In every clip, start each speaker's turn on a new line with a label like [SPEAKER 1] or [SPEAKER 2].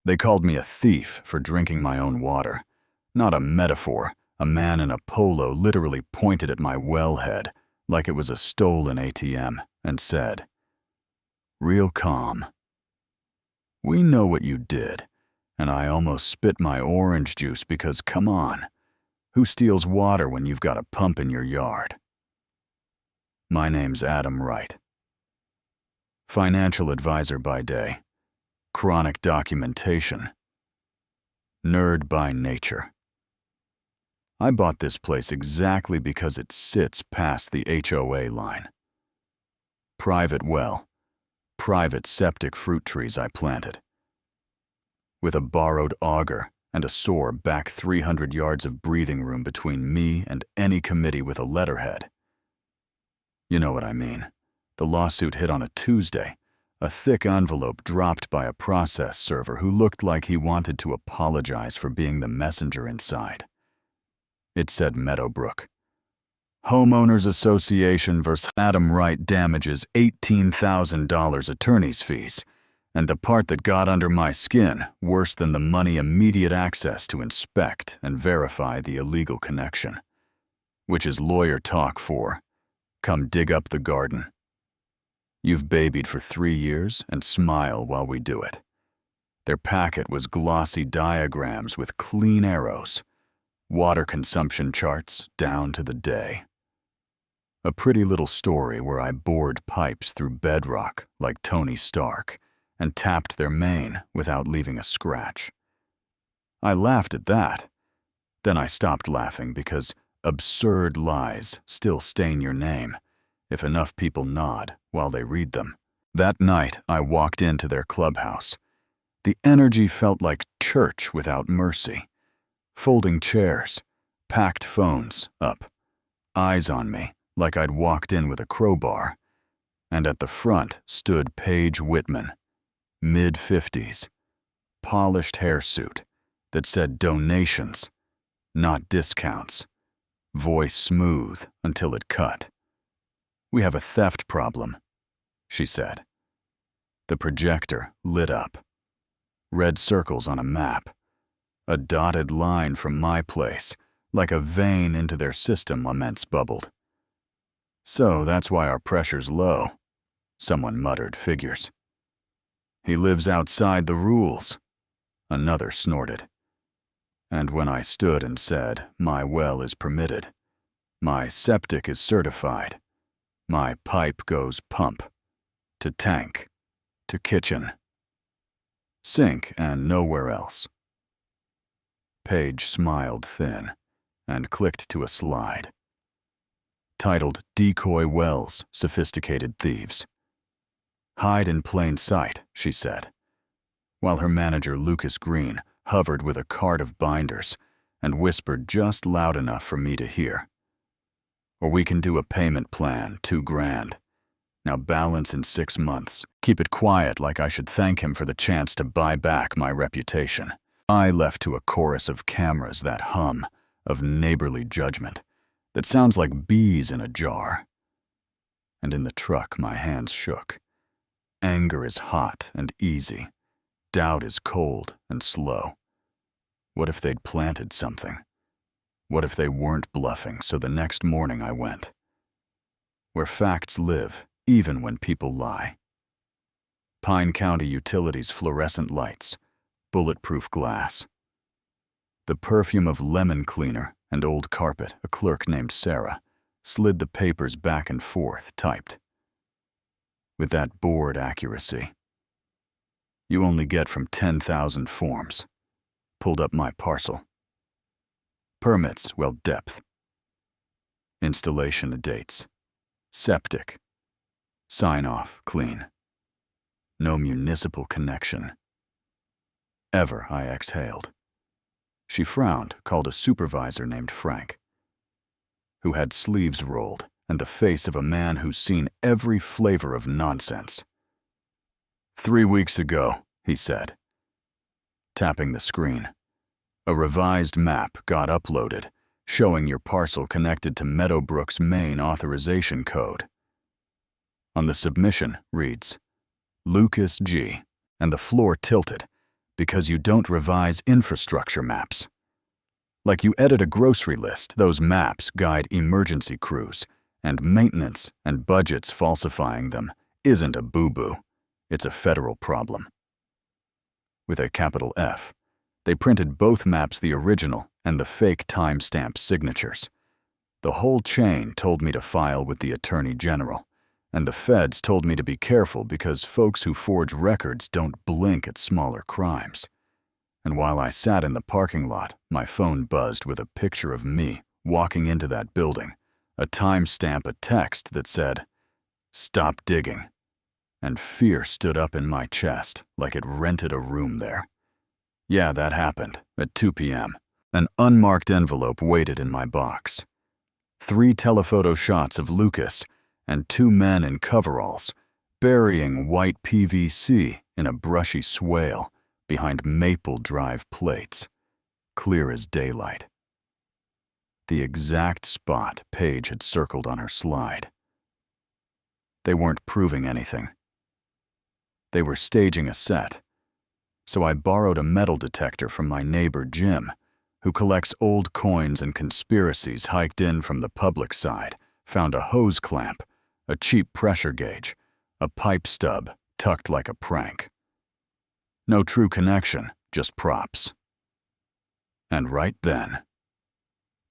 [SPEAKER 1] They called me a thief for drinking my own water. Not a metaphor. A man in a polo literally pointed at my wellhead like it was a stolen ATM and said, real calm, "We know what you did," and I almost spit my orange juice because, come on, who steals water when you've got a pump in your yard? My name's Adam Wright. Financial advisor by day, chronic documentation, nerd by nature. I bought this place exactly because it sits past the HOA line. Private well, private septic fruit trees I planted. With a borrowed auger and a sore back 300 yards of breathing room between me and any committee with a letterhead. You know what I mean. The lawsuit hit on a Tuesday, a thick envelope dropped by a process server who looked like he wanted to apologize for being the messenger inside. It said Meadowbrook. Homeowners Association vs. Adam Wright damages $18,000 attorney's fees, and the part that got under my skin, worse than the money, immediate access to inspect and verify the illegal connection, which is lawyer talk for, come dig up the garden. You've babied for 3 years and smile while we do it. Their packet was glossy diagrams with clean arrows, water consumption charts down to the day. A pretty little story where I bored pipes through bedrock like Tony Stark and tapped their main without leaving a scratch. I laughed at that. Then I stopped laughing because absurd lies still stain your name if enough people nod while they read them. That night, I walked into their clubhouse. The energy felt like church without mercy. Folding chairs, packed phones up, eyes on me like I'd walked in with a crowbar. And at the front stood Paige Whitman, mid-50s, polished hairsuit that said donations, not discounts, voice smooth until it cut. "We have a theft problem," she said. The projector lit up. Red circles on a map. A dotted line from my place, like a vein into their system, Laments bubbled. "So that's why our pressure's low," someone muttered figures. "He lives outside the rules," another snorted. And when I stood and said, "My well is permitted, my septic is certified, my pipe goes pump, to tank, to kitchen, sink and nowhere else," Paige smiled thin and clicked to a slide. Titled Decoy Wells, Sophisticated Thieves. "Hide in plain sight," she said, while her manager Lucas Green hovered with a cart of binders and whispered just loud enough for me to hear. "Or we can do a payment plan, $2,000. Now balance in 6 months. Keep it quiet like I should thank him for the chance to buy back my reputation." I left to a chorus of cameras that hum of neighborly judgment that sounds like bees in a jar. And in the truck, my hands shook. Anger is hot and easy. Doubt is cold and slow. What if they'd planted something? What if they weren't bluffing, so the next morning I went? Where facts live, even when people lie. Pine County Utilities fluorescent lights, bulletproof glass. The perfume of lemon cleaner and old carpet, a clerk named Sarah slid the papers back and forth, typed. With that bored accuracy you only get from 10,000 forms. Pulled up my parcel. Permits, well, depth. Installation dates. Septic. Sign off, clean. No municipal connection. Ever, I exhaled. She frowned, called a supervisor named Frank, who had sleeves rolled and the face of a man who's seen every flavor of nonsense. 3 weeks ago, he said, tapping the screen. A revised map got uploaded, showing your parcel connected to Meadowbrook's main authorization code. On the submission reads, Lucas G., and the floor tilted, Because you don't revise infrastructure maps. Like you edit a grocery list, those maps guide emergency crews, and maintenance and budgets falsifying them isn't a boo-boo, it's a federal problem. With a capital F, they printed both maps, the original and the fake timestamp signatures. The whole chain told me to file with the Attorney General, and the feds told me to be careful because folks who forge records don't blink at smaller crimes. And while I sat in the parking lot, my phone buzzed with a picture of me walking into that building, a timestamp, a text that said, "Stop digging." And fear stood up in my chest like it rented a room there. Yeah, that happened at 2 p.m. An unmarked envelope waited in my box. 3 telephoto shots of Lucas and 2 men in coveralls burying white PVC in a brushy swale behind maple drive plates, clear as daylight. The exact spot Paige had circled on her slide. They weren't proving anything. They were staging a set, so I borrowed a metal detector from my neighbor Jim, who collects old coins and conspiracies, hiked in from the public side, found a hose clamp, a cheap pressure gauge, a pipe stub tucked like a prank. No true connection, just props. And right then,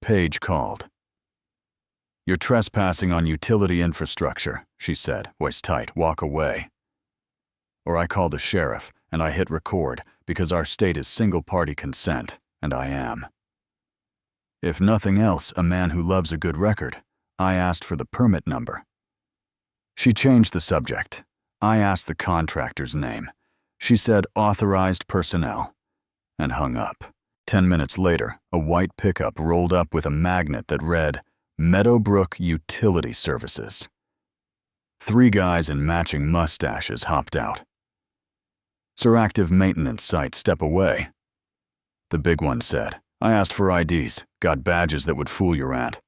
[SPEAKER 1] Paige called. "You're trespassing on utility infrastructure," she said, voice tight, "walk away." Or I call the sheriff, and I hit record because our state is single-party consent, and I am. If nothing else, a man who loves a good record, I asked for the permit number. She changed the subject. I asked the contractor's name. She said authorized personnel, and hung up. 10 minutes later, a white pickup rolled up with a magnet that read, Meadowbrook Utility Services. 3 guys in matching mustaches hopped out. "Sir, active maintenance site, step away." The big one said, "I asked for IDs, got badges that would fool your aunt."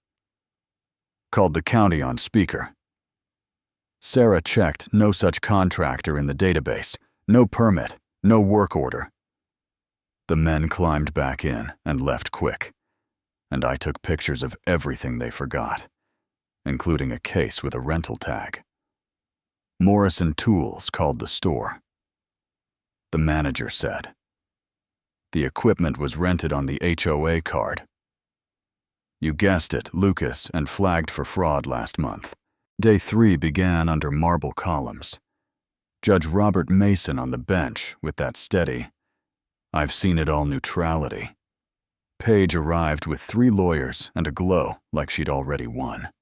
[SPEAKER 1] Called the county on speaker. Sarah checked, no such contractor in the database, no permit, no work order. The men climbed back in and left quick, and I took pictures of everything they forgot, including a case with a rental tag. Morrison Tools called the store. The manager said, "The equipment was rented on the HOA card." You guessed it, Lucas, and flagged for fraud last month. Day 3 began under marble columns. Judge Robert Mason on the bench with that steady, "I've seen it all" neutrality. Paige arrived with 3 lawyers and a glow like she'd already won.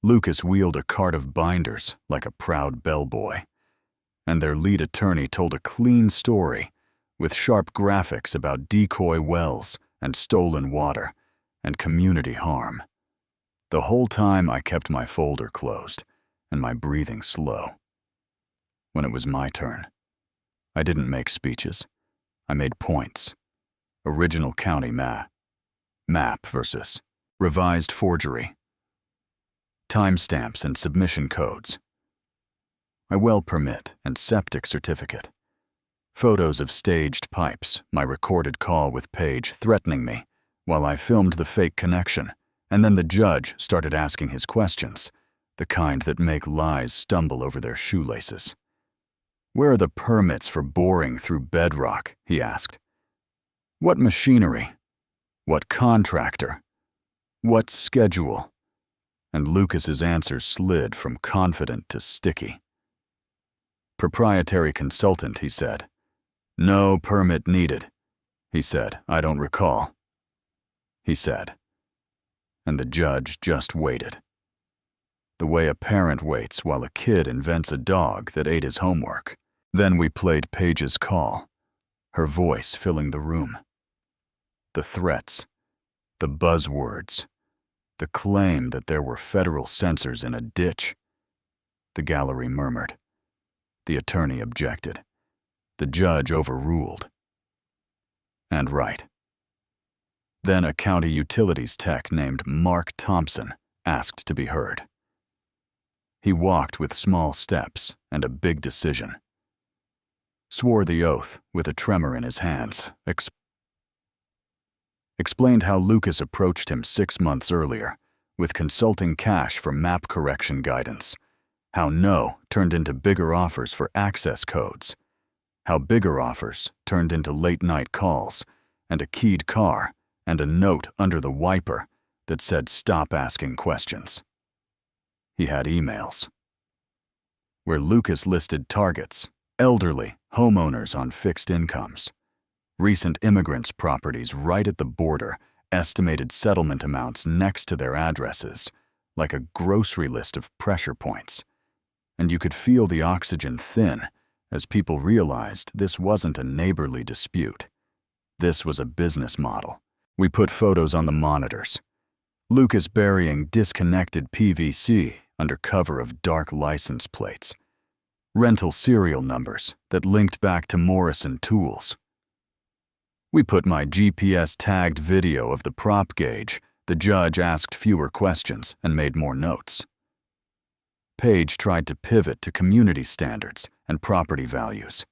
[SPEAKER 1] Lucas wheeled a cart of binders like a proud bellboy. And their lead attorney told a clean story with sharp graphics about decoy wells and stolen water and community harm. The whole time I kept my folder closed and my breathing slow. When it was my turn, I didn't make speeches. I made points. Original county map versus revised forgery. Timestamps and submission codes. My well permit and septic certificate. Photos of staged pipes, my recorded call with Paige threatening me while I filmed the fake connection, and then the judge started asking his questions, the kind that make lies stumble over their shoelaces. "Where are the permits for boring through bedrock?" he asked. "What machinery? What contractor? What schedule?" And Lucas's answers slid from confident to sticky. "Proprietary consultant," he said. "No permit needed." He said, "I don't recall." He said. And the judge just waited. The way a parent waits while a kid invents a dog that ate his homework. Then we played Paige's call, her voice filling the room. The threats, the buzzwords, the claim that there were federal censors in a ditch. The gallery murmured. The attorney objected. The judge overruled. And right. Then a county utilities tech named Mark Thompson asked to be heard. He walked with small steps and a big decision. swore the oath with a tremor in his hands, explained how Lucas approached him 6 months earlier with consulting cash for map correction guidance, how no turned into bigger offers for access codes, how bigger offers turned into late-night calls and a keyed car and a note under the wiper that said stop asking questions. He had emails where Lucas listed targets, elderly homeowners on fixed incomes, recent immigrants' properties right at the border, estimated settlement amounts next to their addresses, like a grocery list of pressure points. And you could feel the oxygen thin as people realized this wasn't a neighborly dispute. This was a business model. We put photos on the monitors. Lucas burying disconnected PVC under cover of dark license plates. Rental serial numbers that linked back to Morrison Tools. We put my GPS-tagged video of the prop gauge. The judge asked fewer questions and made more notes. Paige tried to pivot to community standards and property values.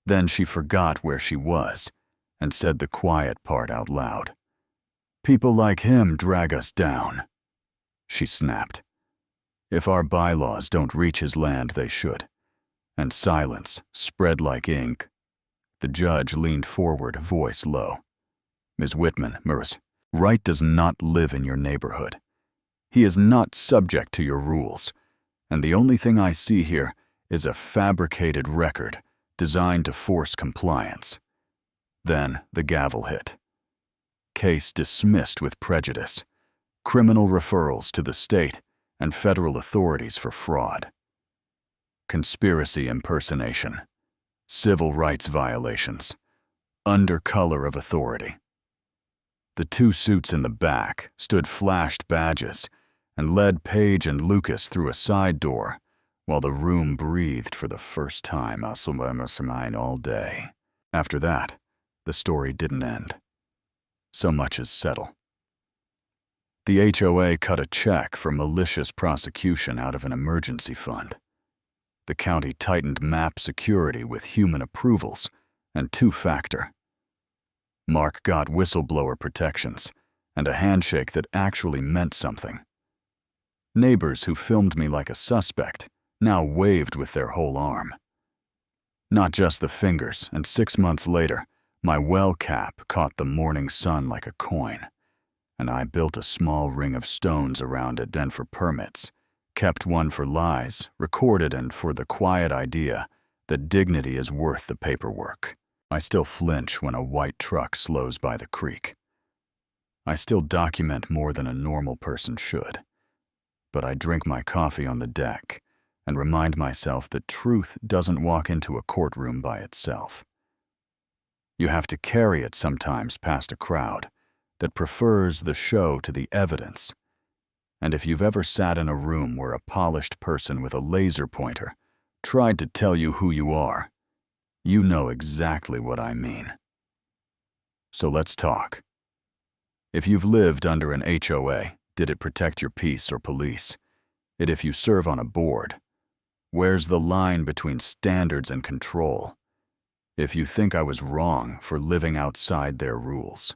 [SPEAKER 1] Then she forgot where she was and said the quiet part out loud. People like him drag us down, she snapped. If our bylaws don't reach his land, they should. And silence spread like ink. The judge leaned forward, voice low. Ms. Whitman, Wright does not live in your neighborhood. He is not subject to your rules, and the only thing I see here is a fabricated record designed to force compliance. Then the gavel hit. Case dismissed with prejudice. Criminal referrals to the state and federal authorities for fraud. Conspiracy impersonation. Civil rights violations. Under color of authority. The 2 suits in the back stood flashed badges and led Paige and Lucas through a side door while the room breathed for the first time all day. After that, the story didn't end. So much as settle. The HOA cut a check for malicious prosecution out of an emergency fund. The county tightened map security with human approvals and 2-factor. Mark got whistleblower protections and a handshake that actually meant something. Neighbors who filmed me like a suspect now waved with their whole arm. Not just the fingers, and 6 months later, my well cap caught the morning sun like a coin, and I built a small ring of stones around it and for permits, kept one for lies, recorded and for the quiet idea that dignity is worth the paperwork. I still flinch when a white truck slows by the creek. I still document more than a normal person should. But I drink my coffee on the deck and remind myself that truth doesn't walk into a courtroom by itself. You have to carry it sometimes past a crowd that prefers the show to the evidence. And if you've ever sat in a room where a polished person with a laser pointer tried to tell you who you are, you know exactly what I mean. So let's talk. If you've lived under an HOA, did it protect your peace or police? And if you serve on a board, where's the line between standards and control? If you think I was wrong for living outside their rules,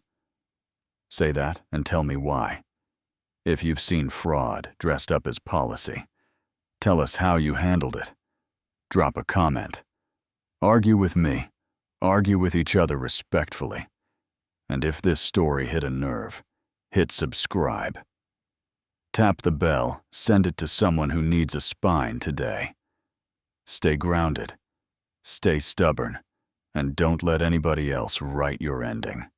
[SPEAKER 1] say that and tell me why. If you've seen fraud dressed up as policy, tell us how you handled it. Drop a comment. Argue with me. Argue with each other respectfully. And if this story hit a nerve, hit subscribe. Tap the bell, send it to someone who needs a spine today. Stay grounded, stay stubborn, and don't let anybody else write your ending.